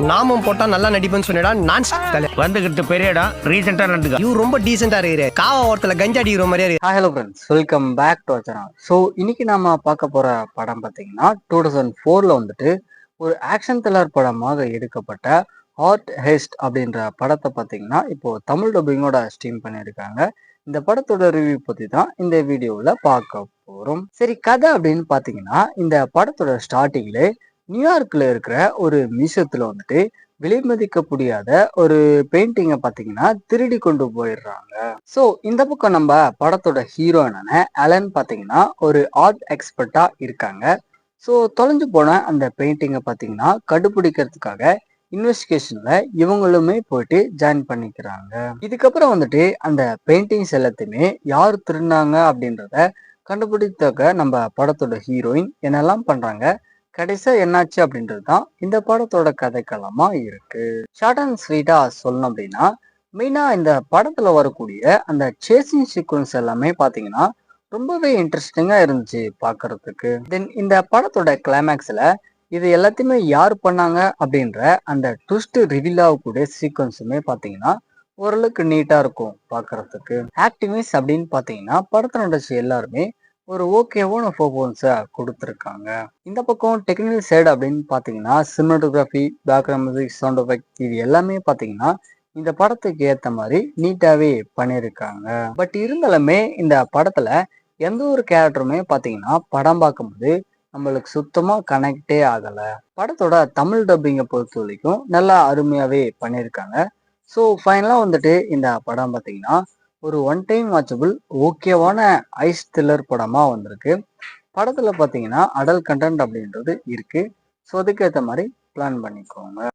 நாமும் போட்டா நல்லா நடிப்பேன்னு சொன்னடா. நான் வந்துகிட்டு பெரிய இடம் ரீசெண்டா நடந்துக்க. இவ ரொம்ப டீசெண்டா இருக்கிற காவா ஓரத்துல கஞ்சா அடிக்கிற மாதிரியா இருக்கு. Hello friends, welcome back to our channel. So இன்னைக்கு நாம பார்க்க போற படம் பார்த்தீங்கன்னா 2004ல வந்துட்டு ஒரு ஆக்ஷன் த்ரில்லர் படமாக எடுக்கப்பட்ட ஹார்ட் ஹெஸ்ட் அப்படின்ற படத்தை பார்த்தீங்கன்னா இப்போ தமிழ் டப்பிங்கோட ஸ்ட்ரீம் பண்ணியிருக்காங்க. இந்த படத்தோட ரிவ்யூ பத்தி தான் இந்த வீடியோவில் பார்க்க போறோம். சரி, கதை அப்படின்னு பார்த்தீங்கன்னா இந்த படத்தோட ஸ்டார்டிங்ல நியூயார்க்ல இருக்கிற ஒரு மியூசியத்துல வந்துட்டு விலை மதிக்க முடியாத ஒரு பெயிண்டிங்கை பார்த்தீங்கன்னா திருடி கொண்டு போயிடுறாங்க. ஸோ இந்த பக்கம் நம்ம படத்தோட ஹீரோயினான அலன் பார்த்தீங்கன்னா ஒரு ஆர்ட் எக்ஸ்பர்ட்டா இருக்காங்க. ஸோ தொலைஞ்சு போன அந்த பெயிண்டிங்கை பார்த்தீங்கன்னா கண்டுபிடிக்கிறதுக்காக இன்வெஸ்டிகேஷன்ல இவங்களுமே போயிட்டு ஜாயின் பண்ணிக்கிறாங்க. இதுக்கப்புறம் வந்துட்டு அந்த பெயிண்டிங்ஸ் எல்லாத்தையுமே யார் திருடினாங்க அப்படின்றத கண்டுபிடித்தக்க நம்ம படத்தோட ஹீரோயின் என்னெல்லாம் பண்றாங்க, கடைசியா என்னாச்சு அப்படின்றது தான் இந்த படத்தோட கதைக்களமா இருக்கு. ஷார்ட் அண்ட் ஸ்வீட்டா சொல்லணும் அப்படின்னா மெயினா இந்த படத்துல வரக்கூடிய அந்த சேசிங் சீக்வன்ஸ் எல்லாமே பாத்தீங்கன்னா ரொம்பவே இன்ட்ரெஸ்டிங்கா இருந்துச்சு பாக்குறதுக்கு. தென் இந்த படத்தோட கிளைமேக்ஸ்ல இது எல்லாத்தையுமே யார் பண்ணாங்க அப்படின்ற அந்த ட்விஸ்ட் ரிவீல் ஆகக்கூடிய சீக்வன்ஸுமே பாத்தீங்கன்னா ஓரளவுக்கு நீட்டா இருக்கும் பாக்குறதுக்கு. ஆக்டிவிஸ் அப்படின்னு பாத்தீங்கன்னா படத்தை நடிச்ச எல்லாருமே ஒரு ஓகேவான பர்ஃபார்மன்ஸை கொடுத்துருக்காங்க. இந்த பக்கம் டெக்னிக்கல் சைடு அப்படின்னு பார்த்தீங்கன்னா cinematography, background music, sound effect இது எல்லாமே பார்த்தீங்கன்னா இந்த படத்துக்கு ஏற்ற மாதிரி நீட்டாகவே பண்ணியிருக்காங்க. பட் இருந்தாலுமே இந்த படத்தில் எந்த ஒரு கேரக்டருமே பார்த்தீங்கன்னா படம் பார்க்கும்போது நம்மளுக்கு சுத்தமாக கனெக்டே ஆகலை. படத்தோட தமிழ் டப்பிங்கை பொறுத்த வரைக்கும் நல்லா அருமையாகவே பண்ணியிருக்காங்க. ஸோ ஃபைனலாக வந்துட்டு இந்த படம் பார்த்தீங்கன்னா ஒரு ஒன் டைம் வாட்சபிள் ஓகேவான ஐஸ் த்ரில்லர் படமா வந்திருக்கு. படத்துல பாத்தீங்கன்னா அடல்ட் கண்டென்ட் அப்படின்றது இருக்கு. ஸோ அதுக்கேற்ற மாதிரி பிளான் பண்ணிக்கோங்க.